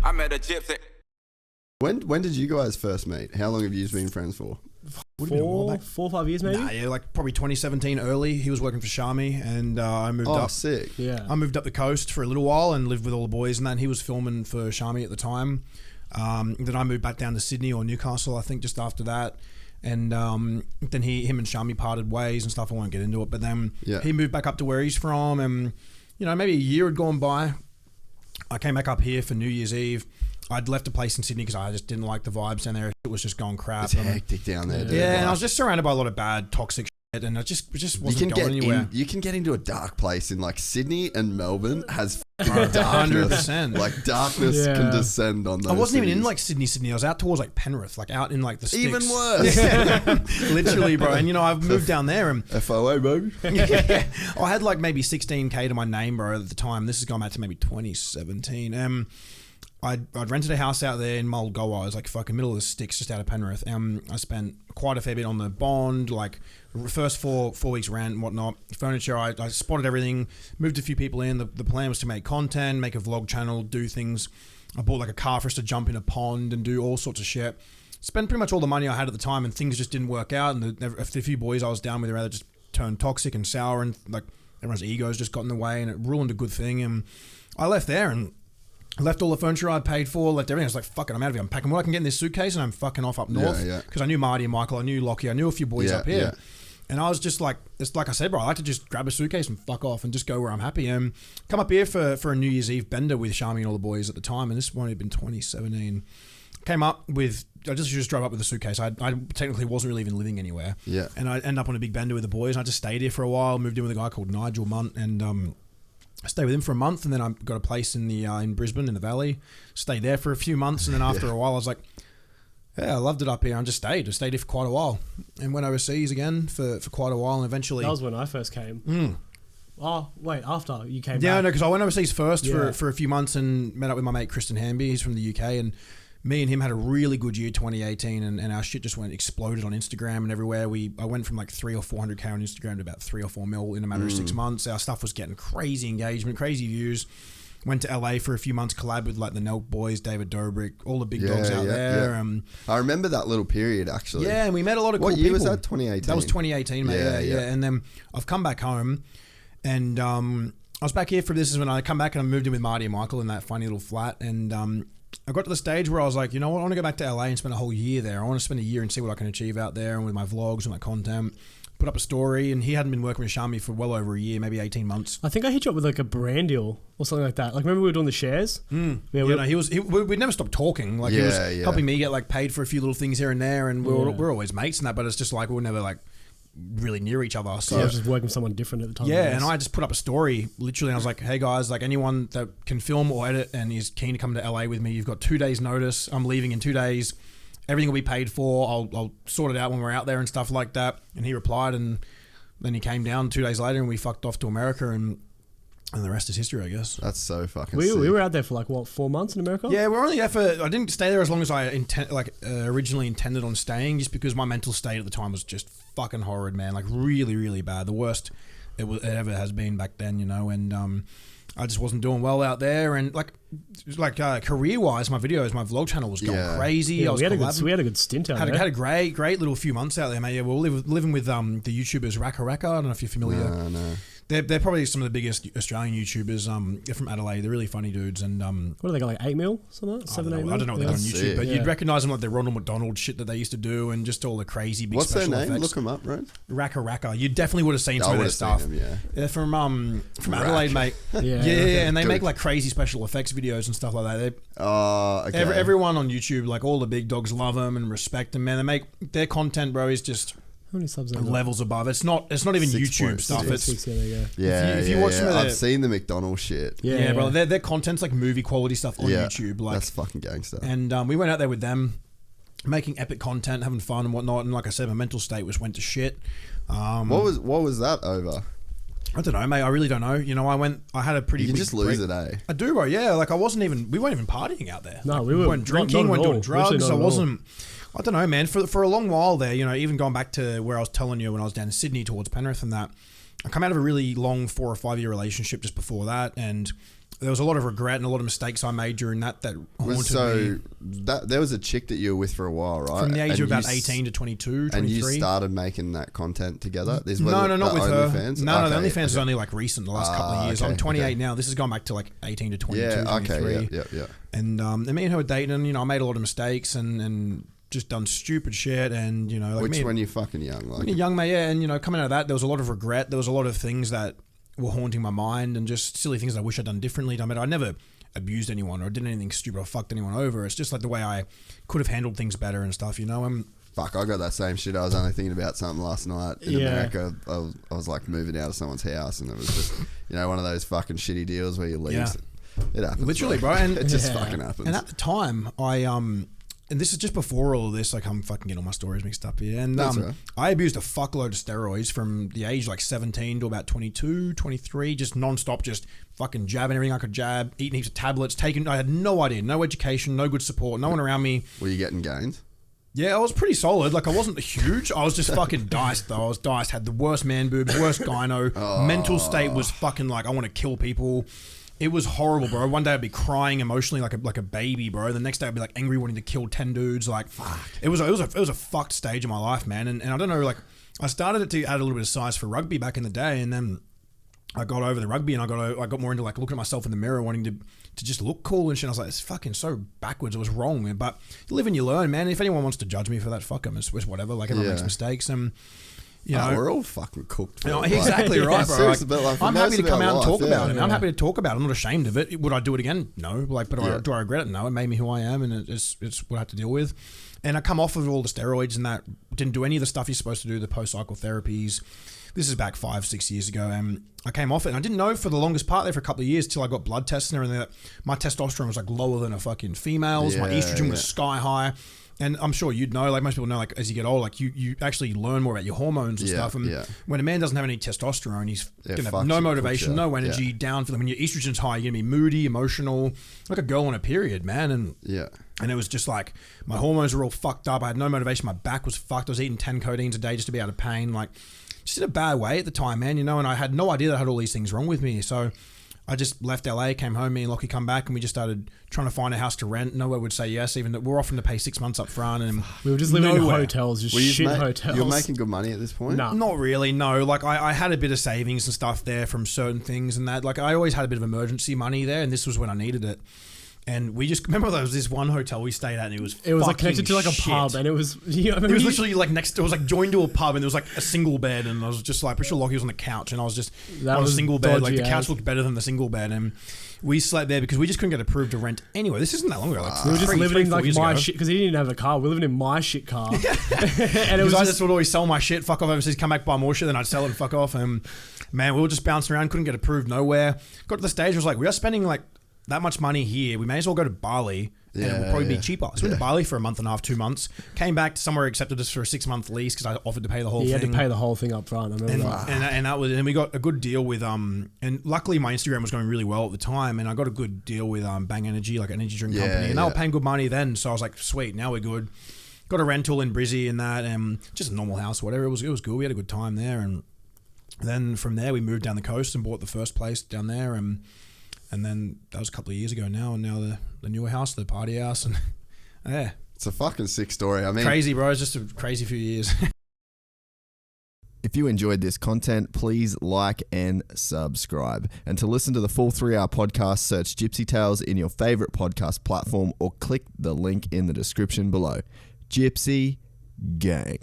I met a gypsy. When did you guys first meet? How long have you been friends for? 4 or 5 years maybe. Nah, yeah, like probably 2017 early. He was working for Shami, and I moved up. Oh, sick. Yeah. I moved up the coast for a little while and lived with all the boys and that. And he was filming for Shami at the time. Then I moved back down to Sydney or Newcastle, I think, just after that. And then him and Shami parted ways and stuff. I won't get into it, but then he moved back up to where he's from, and maybe a year had gone by. I came back up here for New Year's Eve. I'd left a place in Sydney because I just didn't like the vibes down there. It was just going crap. It's hectic down there, dude. Yeah, and I was just surrounded by a lot of bad, toxic shit, and it just wasn't going anywhere. You can get into a dark place in like Sydney and Melbourne has darkness. 100%. Like darkness can descend on those. I wasn't even in cities. like Sydney. I was out towards like Penrith, like out in like the sticks. Even worse. Literally, bro. And I've moved down there and FOA, baby. I had like maybe 16K to my name, bro, at the time. This has gone back to maybe 2017. I'd rented a house out there in Mulgoa. It was like fucking middle of the sticks, just out of Penrith. I spent quite a fair bit on the bond, like first four weeks rent and whatnot. Furniture, I spotted everything, moved a few people in. The plan was to make content, make a vlog channel, do things. I bought like a car for us to jump in a pond and do all sorts of shit. Spent pretty much all the money I had at the time, and things just didn't work out. And the few boys I was down with rather just turned toxic and sour, and like everyone's egos just got in the way, and it ruined a good thing. And I left there and left all the furniture I paid for, left everything. I was like, fuck it, I'm out of here. I'm packing what I can get in this suitcase and I'm fucking off up north. Because I knew Marty and Michael, I knew Lockie, I knew a few boys up here. And I was just like, it's like I said, bro, I like to just grab a suitcase and fuck off and just go where I'm happy. And come up here for a New Year's Eve bender with Shami and all the boys at the time. And this might have been 2017. Came up with, I just drove up with a suitcase. I technically wasn't really even living anywhere. Yeah. And I ended up on a big bender with the boys. And I just stayed here for a while, moved in with a guy called Nigel Munt, and I stayed with him for a month, and then I got a place in Brisbane in the Valley. Stayed there for a few months, and then after a while, I was like, "Yeah, I loved it up here." I just stayed. I stayed here for quite a while, and went overseas again for quite a while, and eventually That was when I first came. Oh wait, after you came? Yeah, back. no, because I went overseas first for a few months and met up with my mate Kristen Hamby. He's from the UK, and me and him had a really good year 2018, and our shit just exploded on Instagram and everywhere. I went from like 300 or 400K on Instagram to about 3 or 4 mil in a matter of 6 months. Our stuff was getting crazy engagement, crazy views. Went to LA for a few months, collab with like the Nelk boys, David Dobrik, all the big dogs out there. Yeah. I remember that little period actually. Yeah, and we met a lot of cool people. What year was that? 2018? That was 2018, mate. Yeah. And then I've come back home, and I was back here for this is when I come back and I moved in with Marty and Michael in that funny little flat, and I got to the stage where I was like, you know what, I want to go back to LA and spend a whole year there. I want to spend a year and see what I can achieve out there, and with my vlogs and my content. Put up a story, and he hadn't been working with Shami for well over a year, maybe 18 months. I think I hit you up with like a brand deal or something like that. Like remember we were doing the shares? We'd never stopped talking. Like he was helping me get like paid for a few little things here and there, and we're always mates and that, but it's just like we were never like really near each other. So I was just working with someone different at the time. Yeah, and I just put up a story literally, and I was like, hey guys, like anyone that can film or edit and is keen to come to LA with me, you've got 2 days notice. I'm leaving in 2 days. Everything will be paid for. I'll sort it out when we're out there and stuff like that. And he replied, and then he came down 2 days later, and we fucked off to America, and the rest is history, I guess. That's so fucking sick. sick. We were out there for like, what, 4 months in America? Yeah, we're only there for, I didn't stay there as long as I originally intended on staying, just because my mental state at the time was just fucking horrid, man. Like really, really bad. The worst it ever has been back then, and I just wasn't doing well out there, and like career-wise, my vlog channel was going crazy. Yeah, we had a good stint out there. Had a great little few months out there, mate. Yeah, we were living with the YouTubers Raka. I don't know if you're familiar. No. They're probably some of the biggest Australian YouTubers. They're from Adelaide. They're really funny dudes. And what do they got, like 8 mil? Something like that? 7, 8 mil? I don't know what they got on YouTube, but you'd recognise them like the Ronald McDonald shit that they used to do, and just all the crazy big What's special their name? effects. Look them up, right? Raka. You definitely would have seen some of their stuff. Them, They're from Adelaide, mate. And they make like crazy special effects videos and stuff like that. Okay. Everyone on YouTube, like all the big dogs, love them and respect them, man. They make their content, bro, is just how many subs are levels above. It's not even YouTube stuff. It's if you watch some of I've seen the McDonald's shit. Yeah, bro. Their content's like movie quality stuff on YouTube. Like that's fucking gangster. And we went out there with them, making epic content, having fun and whatnot. And like I said, my mental state went to shit. What was that over? I don't know, mate. I really don't know. I had a pretty. You can just lose it, eh? I do, bro. Yeah, like we weren't even partying out there. No, we weren't drinking, weren't doing drugs. I wasn't. I don't know, man. For a long while there, even going back to where I was telling you when I was down in Sydney towards Penrith and that, I come out of a really long 4 or 5 year relationship just before that, and there was a lot of regret and a lot of mistakes I made during that haunted me. There was a chick that you were with for a while, right? From the age of And about 18 to 22, 23. And you started making that content together? No, not with her. OnlyFans? No, the OnlyFans is only like recent, the last couple of years. I'm 28 now. This has gone back to like 18 to 22, 23. Yeah. And me and her were dating, and I made a lot of mistakes and just done stupid shit, and like when you're fucking young, like young mate, yeah, and coming out of that, there was a lot of regret. There was a lot of things that were haunting my mind, and just silly things I wish I'd done differently. I mean, I never abused anyone or did anything stupid or fucked anyone over. It's just like the way I could have handled things better and stuff. Fuck, I got that same shit. I was only thinking about something last night in America. I was like moving out of someone's house, and it was just one of those fucking shitty deals where you leave. Yeah. It happens, literally, bro. And it just fucking happens. And at the time, and this is just before all of this, like I'm fucking getting all my stories mixed up here. And right. I abused a fuckload of steroids from the age like 17 to about 22, 23, just non-stop, just fucking jabbing everything I could jab, eating heaps of tablets, I had no idea, no education, no good support, no one around me. Were you getting gains? Yeah, I was pretty solid. Like, I wasn't huge. I was just fucking diced, though. I was diced, had the worst man boobs, worst gyno. Mental state was fucking like, I want to kill people. It was horrible, bro. One day I'd be crying emotionally like a baby, bro. The next day I'd be like angry, wanting to kill 10 dudes. Like, fuck. It was a fucked stage of my life, man. And I don't know, like, I started to add a little bit of size for rugby back in the day, and then I got over the rugby, and I got more into like looking at myself in the mirror, wanting to just look cool and shit. I was like, it's fucking so backwards. It was wrong, man. But you live and you learn, man. If anyone wants to judge me for that, fuck them. It's whatever. Like, everyone makes mistakes, and we're all fucking cooked. Exactly right, bro. Like, I'm happy to come out and talk about it. Yeah. I'm happy to talk about it. I'm not ashamed of it. Would I do it again? No. Like, but do I regret it? No. It made me who I am, and it's what I have to deal with. And I come off of all the steroids and that, didn't do any of the stuff you're supposed to do, the post-cycle therapies. This is back 5-6 years ago, and I came off it, and I didn't know for the longest part there for a couple of years till I got blood tests and everything that my testosterone was like lower than a fucking female's. My estrogen was sky high. And I'm sure you'd know, like most people know, like as you get older, like you actually learn more about your hormones and stuff. And when a man doesn't have any testosterone, he's going to have no motivation, no energy, down for them. When your estrogen's high, you're going to be moody, emotional, like a girl on a period, man. And it was just like my hormones were all fucked up. I had no motivation. My back was fucked. I was eating 10 codeines a day just to be out of pain. Like, just in a bad way at the time, man, and I had no idea that I had all these things wrong with me. So I just left LA, came home, me and Lockie come back, and we just started trying to find a house to rent. Nowhere would say yes, even that we're offering to pay 6 months up front. And we were just living in hotels, just shit hotels. You're making good money at this point? No. Not really, no. Like, I had a bit of savings and stuff there from certain things and that. Like, I always had a bit of emergency money there, and this was when I needed it. And we just remember there was this one hotel we stayed at, and it was like connected to like a pub, and it was it was literally like next. It was like joined to a pub, and there was like a single bed, and I was just like, pretty sure Lockie was on the couch, and I was just on a single bed. Like the couch looked better than the single bed, and we slept there because we just couldn't get approved to rent anyway. This isn't that long ago. Like we were just living in like my shit because he didn't have a car. We were living in my shit car, and it was I just would always sell my shit, fuck off overseas, come back buy more shit, then I'd sell it and fuck off. And man, we were just bouncing around, couldn't get approved nowhere. Got to the stage where it was like, we are spending like that much money here, we may as well go to Bali, and it would probably be cheaper. So we went to Bali for a month and a half, 2 months, came back to somewhere, accepted us for a 6-month lease because I offered to pay the whole thing. You had to pay the whole thing up front. I remember that. And that was, and we got a good deal with and luckily my Instagram was going really well at the time, and I got a good deal with Bang Energy, like an energy drink company, and they were paying good money then. So I was like, sweet, now we're good. Got a rental in Brizzy and that, just a normal house, whatever. It was good. We had a good time there, and then from there we moved down the coast and bought the first place down there, and then that was a couple of years ago now, and now the newer house, the party house, and yeah. It's a fucking sick story. I mean, crazy, bro. It's just a crazy few years. If you enjoyed this content, please like and subscribe. And to listen to the full 3-hour podcast, search Gypsy Tales in your favorite podcast platform or click the link in the description below. Gypsy Gang.